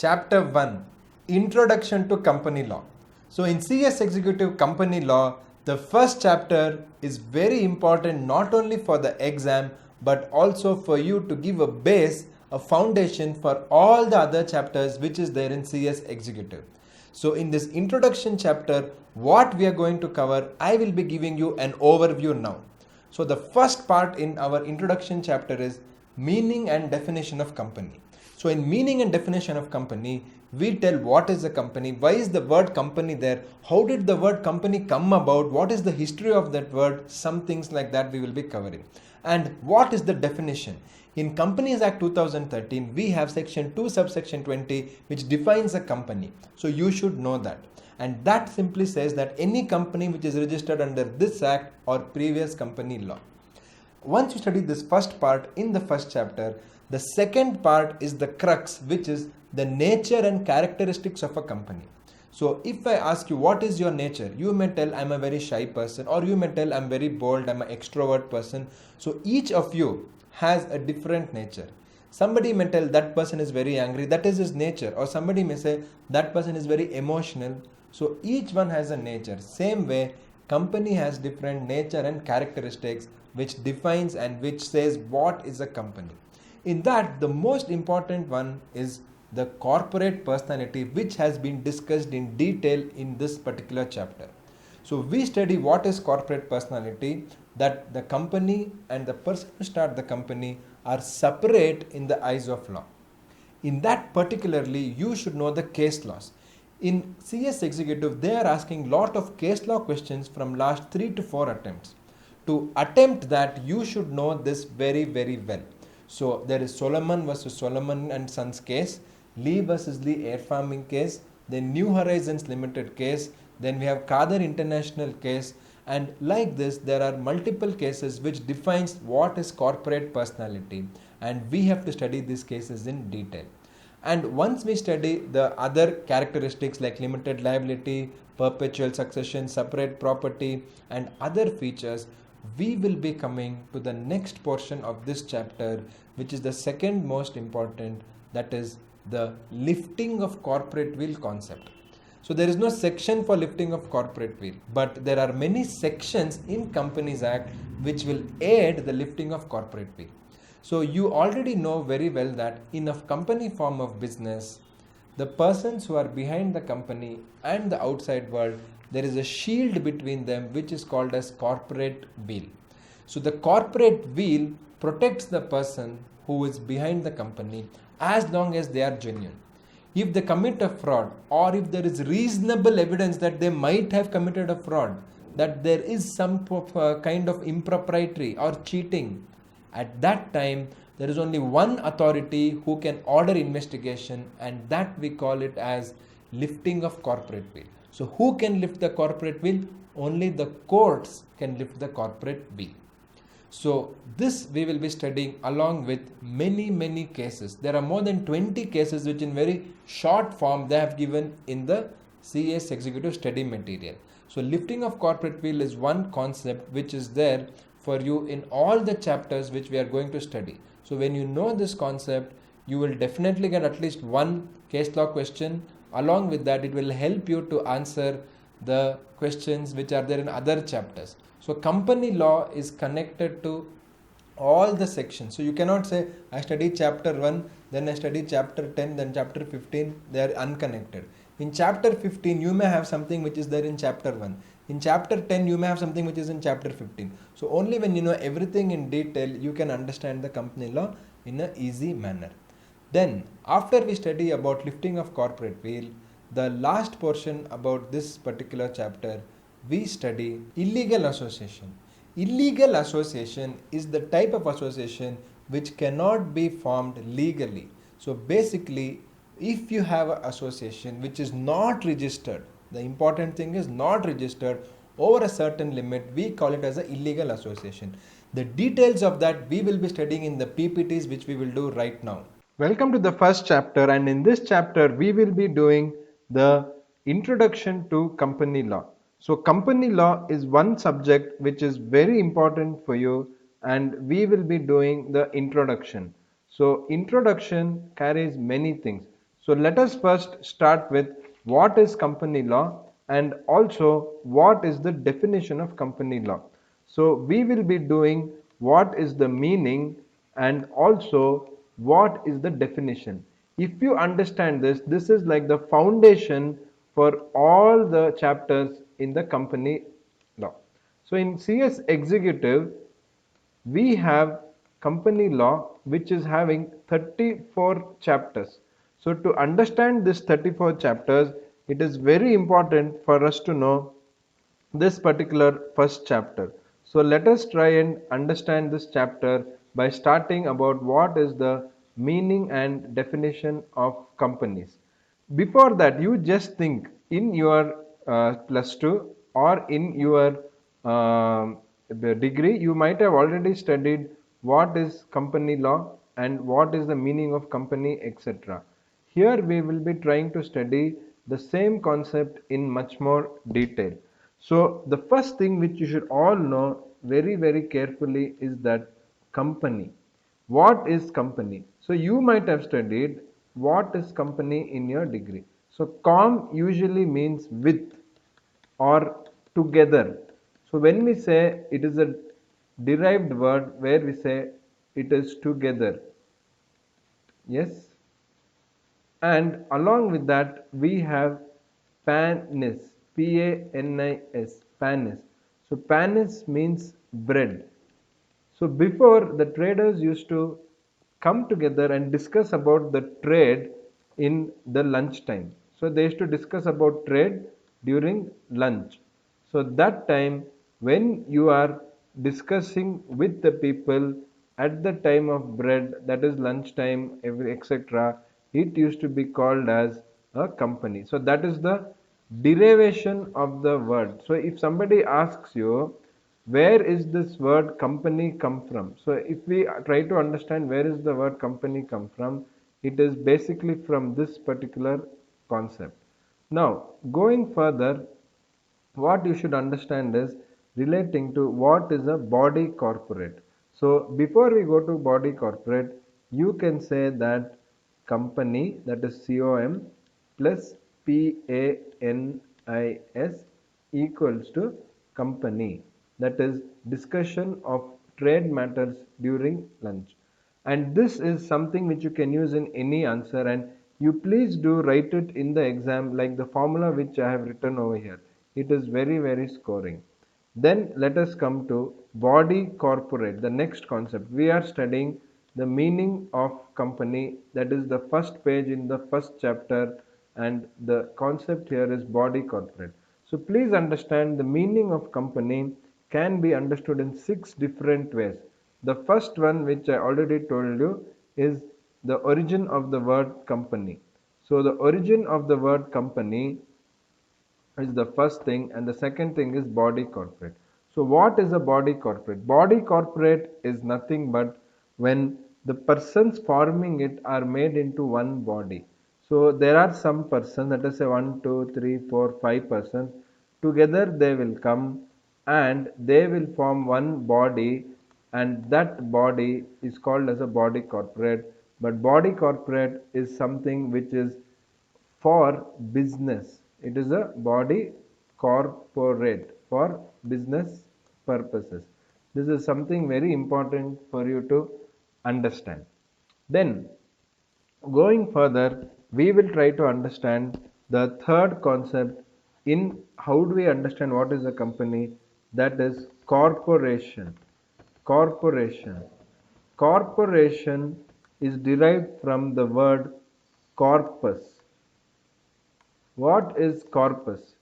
Chapter 1, Introduction to Company Law. So in CS Executive Company Law, the first chapter is very important not only for the exam but also for you to give a base, a foundation for all the other chapters which is there in CS Executive. So in this introduction chapter, what we are going to cover, I will be giving you an overview now. So the first part in our introduction chapter is meaning and definition of company. So in meaning and definition of company, we tell what is a company, why is the word company there, how did the word company come about, what is the history of that word, some things like that we will be covering. And what is the definition? In Companies Act 2013, we have section 2 subsection 20 which defines a company. So you should know that. And that simply says that any company which is registered under this act or previous company law. Once you study this first part in the first chapter, the second part is the crux, which is the nature and characteristics of a company. So if I ask you what is your nature, you may tell I'm a very shy person, or you may tell I'm very bold, I'm an extrovert person. So each of you has a different nature. Somebody may tell that person is very angry, that is his nature, or somebody may say that person is very emotional. So each one has a nature. Same way, company has different nature and characteristics which defines and which says what is a company. In that, the most important one is the corporate personality, which has been discussed in detail in this particular chapter. So we study what is corporate personality, that the company and the person who start the company are separate in the eyes of law. In that particularly, you should know the case laws. In CS Executive, they are asking lot of case law questions from last 3 to 4 attempts. To attempt that, you should know this very, very well. So there is Solomon versus Solomon and Sons case, Lee versus Lee Air Farming case, then New Horizons Limited case, then we have Kadar International case, and like this there are multiple cases which defines what is corporate personality, and we have to study these cases in detail. And once we study the other characteristics like limited liability, perpetual succession, separate property and other features, we will be coming to the next portion of this chapter, which is the second most important, that is the lifting of corporate will concept. So there is no section for lifting of corporate will, but there are many sections in Companies Act which will aid the lifting of corporate will. So you already know very well that in a company form of business, the persons who are behind the company and the outside world, there is a shield between them which is called as corporate veil. So the corporate veil protects the person who is behind the company as long as they are genuine. If they commit a fraud, or if there is reasonable evidence that they might have committed a fraud, that there is some kind of impropriety or cheating, at that time there is only one authority who can order investigation, and that we call it as lifting of corporate veil. So who can lift the corporate veil? Only the courts can lift the corporate veil. So this we will be studying along with many cases. There are more than 20 cases which in very short form they have given in the CS Executive study material. So lifting of corporate veil is one concept which is there for you in all the chapters which we are going to study. So when you know this concept, you will definitely get at least one case law question. Along with that, it will help you to answer the questions which are there in other chapters. So company law is connected to all the sections. So you cannot say I studied chapter 1, then I studied chapter 10, then chapter 15. They are unconnected. In chapter 15, you may have something which is there in chapter 1. In chapter 10, you may have something which is in chapter 15. So only when you know everything in detail, you can understand the company law in an easy manner. Then, after we study about lifting of corporate veil, the last portion about this particular chapter, we study illegal association. Illegal association is the type of association which cannot be formed legally. So basically, if you have an association which is not registered, the important thing is not registered over a certain limit, we call it as an illegal association. The details of that we will be studying in the PPTs which we will do right now. Welcome to the first chapter, and in this chapter we will be doing the introduction to company law. So company law is one subject which is very important for you, and we will be doing the introduction. So introduction carries many things. So let us first start with what is company law and also what is the definition of company law. So we will be doing what is the meaning and also what is the definition. If you understand this, this is like the foundation for all the chapters in the company law. So in CS Executive, we have company law which is having 34 chapters. So to understand this 34 chapters, it is very important for us to know this particular first chapter. So let us try and understand this chapter by starting about what is the meaning and definition of companies. Before that, you just think in your plus 2 or in your degree, you might have already studied what is company law and what is the meaning of company, etc. Here we will be trying to study the same concept in much more detail. So the first thing which you should all know very carefully is that company. What is company? So you might have studied what is company in your degree. So com usually means with or together. So when we say it is a derived word where we say it is together. Yes. And along with that we have panis, Panis, panis. So panis means bread. So before, the traders used to come together and discuss about the trade in the lunch time. So they used to discuss about trade during lunch. So that time when you are discussing with the people at the time of bread, that is lunch time, etc., it used to be called as a company. So that is the derivation of the word. So if somebody asks you where is this word company come from, so if we try to understand where is the word company come from, it is basically from this particular concept. Now going further, what you should understand is relating to what is a body corporate. So before we go to body corporate, you can say that company, that is COM plus PANIS equals to company, that is discussion of trade matters during lunch. And this is something which you can use in any answer, and you please do write it in the exam like the formula which I have written over here. It is very scoring. Then let us come to body corporate, the next concept. We are studying the meaning of company, that is the first page in the first chapter, and the concept here is body corporate. So please understand the meaning of company can be understood in 6 different ways. The first one, which I already told you, is the origin of the word company. So the origin of the word company is the first thing, and the second thing is body corporate. So what is a body corporate? Body corporate is nothing but when the persons forming it are made into one body. So there are some persons, let us say 1, 2, 3, 4, 5 persons, together they will come and they will form one body, and that body is called as a body corporate. But body corporate is something which is for business. It is a body corporate for business purposes. This is something very important for you to understand. Then, going further, we will try to understand the third concept in how do we understand what is a company, that is corporation. Corporation. Corporation is derived from the word corpus. What is corpus?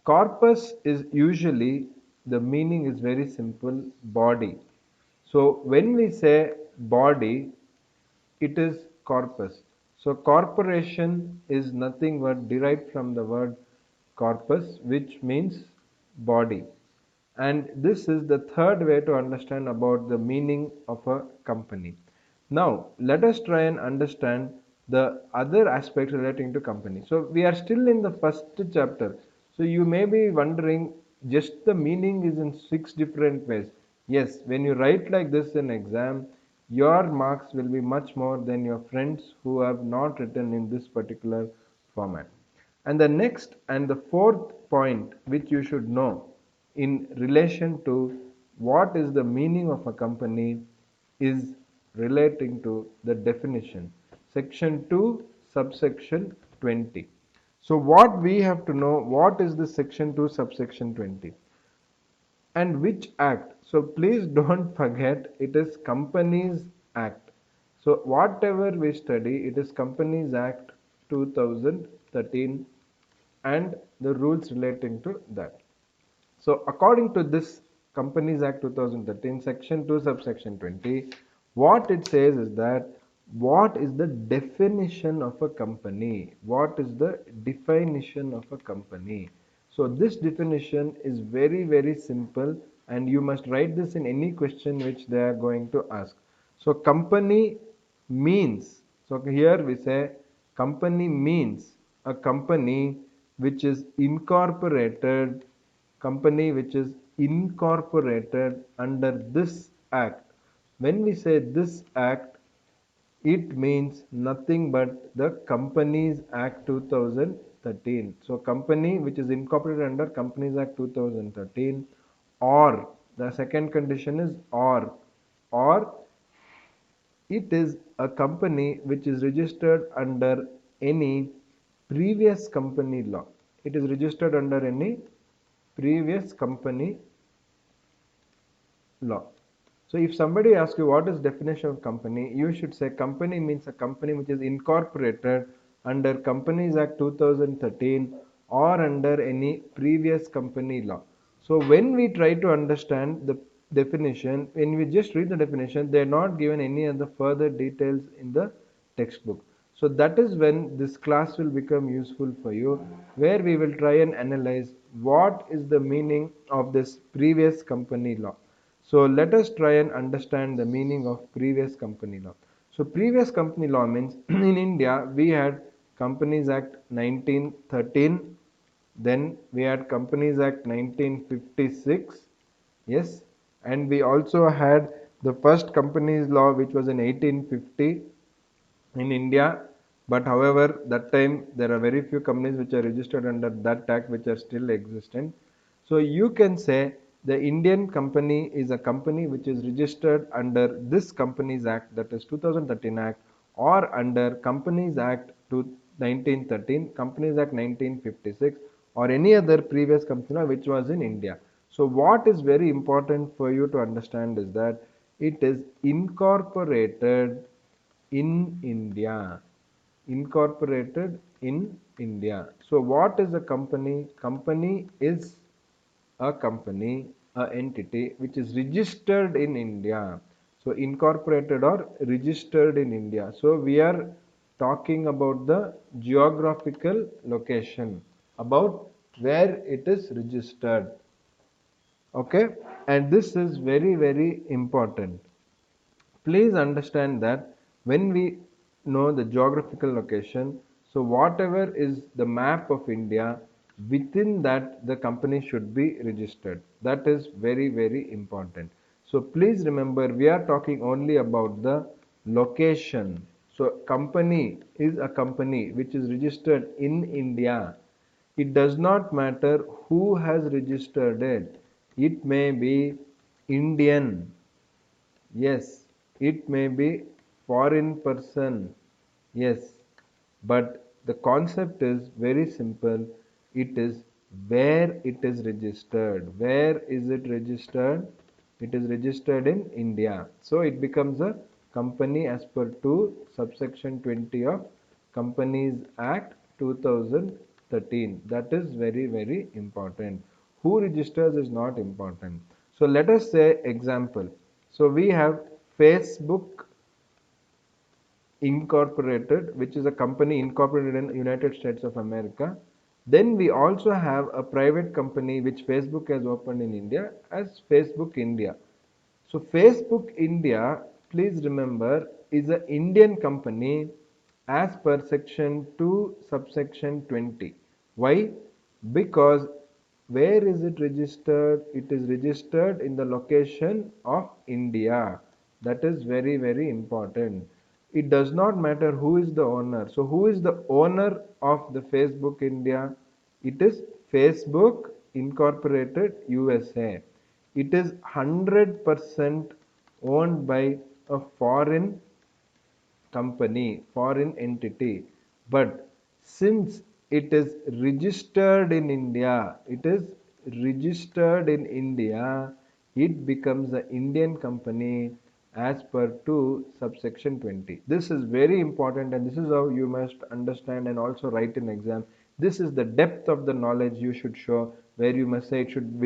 Corpus is usually, the meaning is very simple, body. So when we say body, it is corpus. So corporation is nothing but derived from the word corpus, which means body. And this is the third way to understand about the meaning of a company. Now let us try and understand the other aspects relating to company. So we are still in the first chapter. So you may be wondering, just the meaning is in 6 different ways. Yes, when you write like this in exam, your marks will be much more than your friends who have not written in this particular format. And the next and the fourth point which you should know in relation to what is the meaning of a company is relating to the definition. Section 2, subsection 20. So what we have to know, what is the section 2, subsection 20? And which act? So please don't forget, it is Companies Act. So whatever we study, it is Companies Act 2013 and the rules relating to that. So according to this Companies Act 2013, section 2, subsection 20, what it says is that what is the definition of a company? What is the definition of a company? So this definition is very, very simple, and you must write this in any question which they are going to ask. So company means, so here we say company means a company which is incorporated, company which is incorporated under this act. When we say this act, it means nothing but the Companies Act 2013. So company which is incorporated under Companies Act 2013, or the second condition is or it is a company which is registered under any previous company law. It is registered under any previous company law. So if somebody asks you what is definition of company, you should say company means a company which is incorporated under Companies Act 2013 or under any previous company law. So when we try to understand the definition, when we just read the definition, they are not given any other further details in the textbook. So that is when this class will become useful for you, where we will try and analyze what is the meaning of this previous company law. So let us try and understand the meaning of previous company law. So previous company law means in India we had Companies Act 1913, then we had Companies Act 1956, yes, and we also had the first companies law which was in 1850 in India. But however, that time there are very few companies which are registered under that act which are still existent. So you can say the Indian company is a company which is registered under this Companies Act, that is 2013 Act, or under Companies Act 1913, Companies Act 1956, or any other previous company law which was in India. So what is very important for you to understand is that it is incorporated in India. Incorporated in India. So what is a company? Company is a company, a entity which is registered in India. So incorporated or registered in India. So we are talking about the geographical location, about where it is registered. Okay, and this is very, very important. Please understand that when we know the geographical location, so whatever is the map of India, within that the company should be registered. That is very, very important. So please remember, we are talking only about the location. So company is a company which is registered in India. It does not matter who has registered it. It may be Indian. Yes, it may be foreign person. Yes, but the concept is very simple. It is where it is registered. Where is it registered? It is registered in India. So it becomes a company as per 2 subsection 20 of Companies Act 2013. That is very, very important. Who registers is not important. So let us say example. So we have Facebook Incorporated, which is a company incorporated in United States of America. Then we also have a private company which Facebook has opened in India as Facebook India. So Facebook India, please remember, is an Indian company as per section 2 subsection 20. Why? Because where is it registered? It is registered in the location of India. That is very, very important. It does not matter who is the owner. So who is the owner of the Facebook India? It is Facebook Incorporated USA. It is 100% owned by a foreign company, foreign entity. But since it is registered in India, it becomes an Indian company as per 2 subsection 20. This is very important, and this is how you must understand and also write in exam. This is the depth of the knowledge you should show, where you must say it should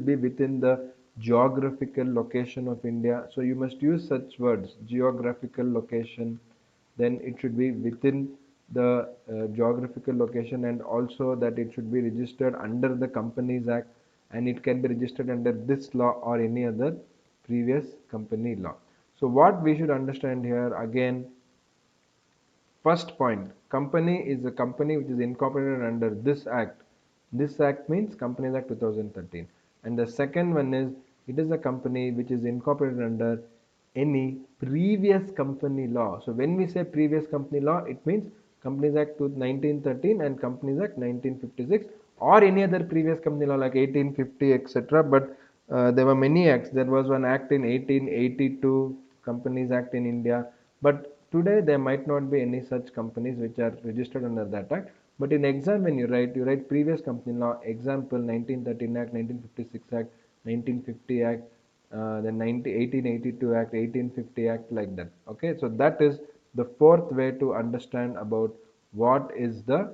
be within the geographical location of India. So you must use such words: geographical location, then it should be within the geographical location, and also that it should be registered under the Companies Act, and it can be registered under this law or any other previous company law. So what we should understand here again: first point, company is a company which is incorporated under this act. This act means Companies Act 2013. And the second one is, it is a company which is incorporated under any previous company law. So when we say previous company law, it means Companies Act 1913 and Companies Act 1956, or any other previous company law like 1850, etc. But there were many acts. There was one act in 1882, Companies Act in India. But today there might not be any such companies which are registered under that act. But in exam when you write previous company law, example 1913 Act, 1956 Act, 1950 Act, then 1882 Act, 1850 Act, like that. Okay, so that is the fourth way to understand about what is the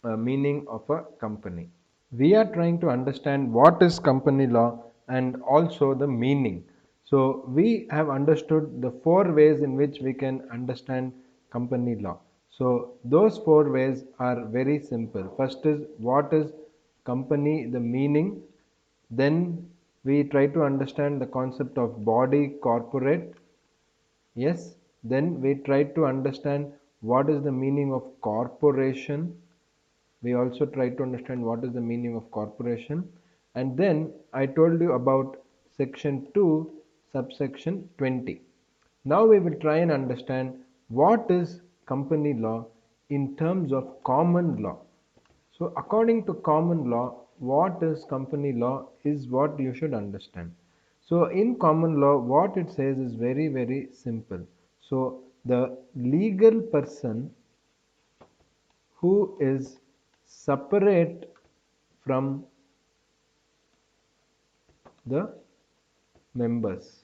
meaning of a company. We are trying to understand what is company law and also the meaning. So we have understood the four ways in which we can understand company law. So those four ways are very simple. First is, what is company, the meaning. Then we try to understand the concept of body corporate. Yes. Then we try to understand what is the meaning of corporation. We also try to understand what is the meaning of corporation. And then I told you about section 2 subsection 20. Now we will try and understand what is company law in terms of common law. So according to common law, what is company law is what you should understand. So in common law, what it says is very, very simple. So the legal person who is separate from the members.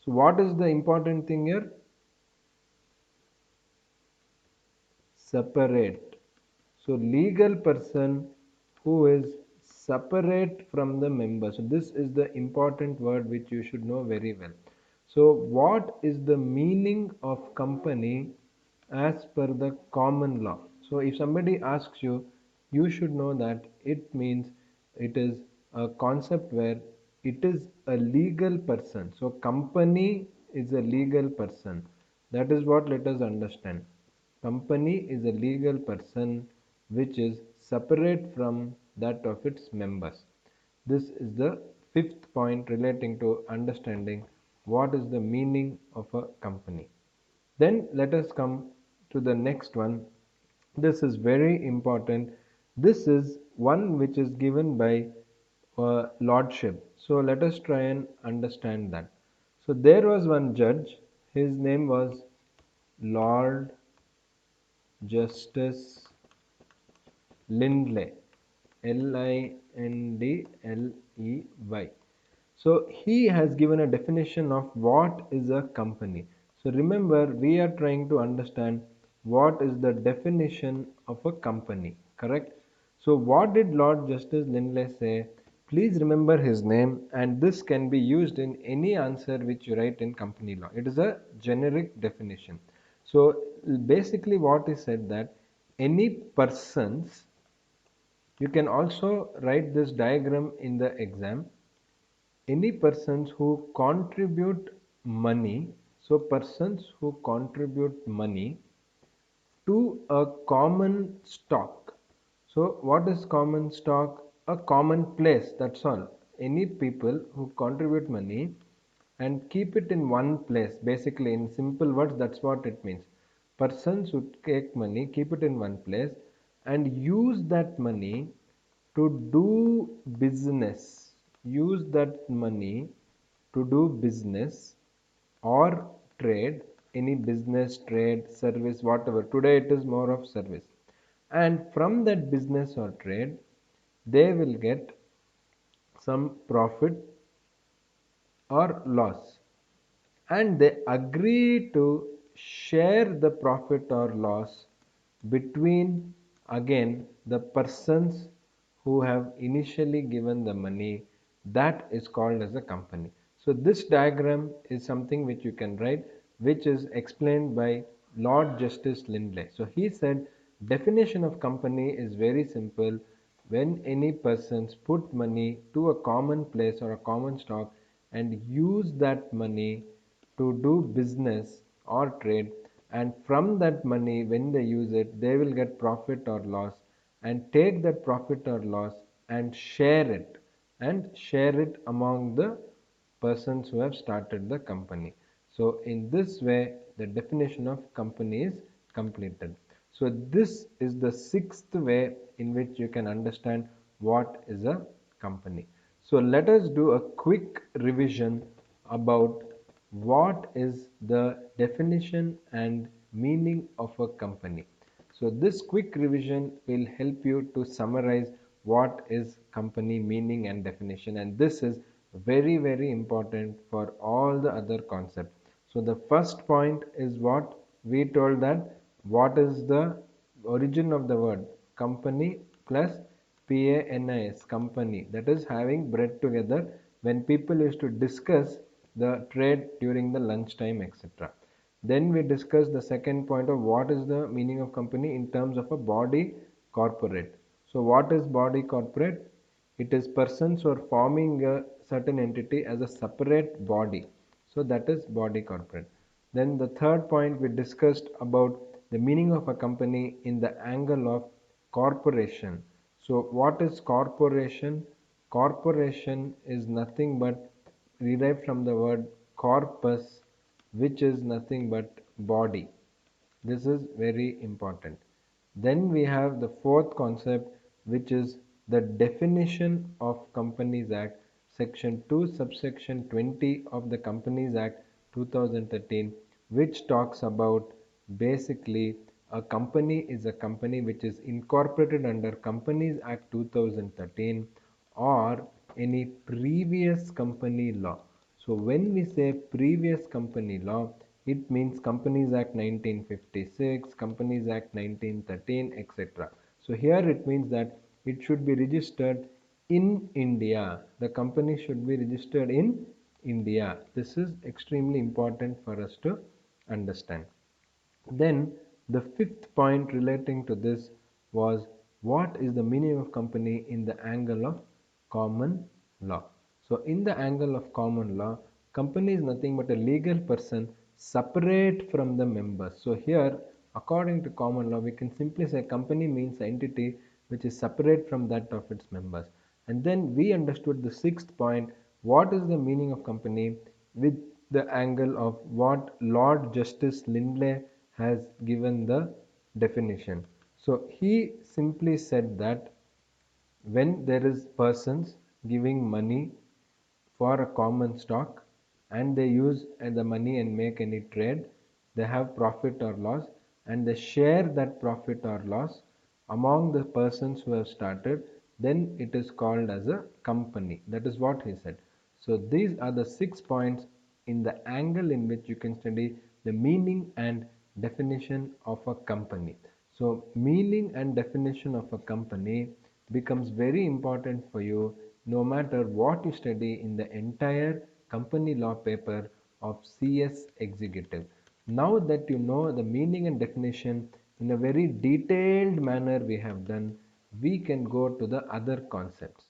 So what is the important thing here? Separate. So legal person who is separate from the member. So this is the important word which you should know very well. So what is the meaning of company as per the common law? So if somebody asks you, you should know that it means it is a concept where it is a legal person. So company is a legal person. That is what let us understand. Company is a legal person which is separate from that of its members. This is the fifth point relating to understanding what is the meaning of a company. Then let us come to the next one. This is very important. This is one which is given by lordship. So let us try and understand that. So there was one judge. His name was Lord Justice Lindley, Lindley. So he has given a definition of what is a company. So remember, we are trying to understand what is the definition of a company, correct? So what did Lord Justice Lindley say? Please remember his name, and this can be used in any answer which you write in company law. It is a generic definition. So basically what he said, that any persons, you can also write this diagram in the exam, any persons who contribute money, so persons who contribute money to a common stock. So what is common stock? A common place, that's all. any people who contribute money and keep it in one place. Basically, in simple words, that's what it means. Persons who take money, keep it in one place, and use that money to do business. Use that money to do business or trade, any business, trade, service, whatever. Today it is more of service. And from that business or trade, they will get some profit or loss, and they agree to share the profit or loss between, again, the persons who have initially given the money. That is called as a company. So this diagram is something which you can write, which is explained by Lord Justice Lindley. So he said definition of company is very simple. When any persons put money to a common place or a common stock and use that money to do business or trade, and from that money, when they use it, they will get profit or loss, and take that profit or loss and share it among the persons who have started the company. So in this way, the definition of company is completed. So this is the sixth way in which you can understand what is a company. So let us do a quick revision about what is the definition and meaning of a company. So this quick revision will help you to summarize what is company meaning and definition, and this is very important for all the other concepts. So the first point is what we told, that what is the origin of the word company plus PANIS, company, that is having bread together, when people used to discuss the trade during the lunchtime, etc. Then we discussed the second point of what is the meaning of company in terms of a body corporate. So what is body corporate? It is persons who are forming a certain entity as a separate body. So that is body corporate. Then the third point, we discussed about the meaning of a company in the angle of corporation. So what is corporation? Corporation is nothing but derived from the word corpus, which is nothing but body. This is very important. Then we have the fourth concept, which is the definition of Companies Act, section 2 subsection 20 of the Companies Act 2013, which talks about basically a company is a company which is incorporated under Companies Act 2013 or any previous company law. So when we say previous company law, it means Companies Act 1956, Companies Act 1913, etc. So here it means that it should be registered in India. The company should be registered in India. This is extremely important for us to understand. Then the fifth point relating to this was what is the meaning of company in the angle of common law. So in the angle of common law, company is nothing but a legal person separate from the members. So here, according to common law, we can simply say company means an entity which is separate from that of its members. And then we understood the sixth point, what is the meaning of company with the angle of what Lord Justice Lindley has given the definition. So he simply said that when there is persons giving money for a common stock and they use the money and make any trade, they have profit or loss, and they share that profit or loss among the persons who have started, then it is called as a company. That is what he said. So these are the 6 points in the angle in which you can study the meaning and definition of a company. So meaning and definition of a company becomes very important for you no matter what you study in the entire company law paper of CS Executive. Now that you know the meaning and definition in a very detailed manner we have done, we can go to the other concepts.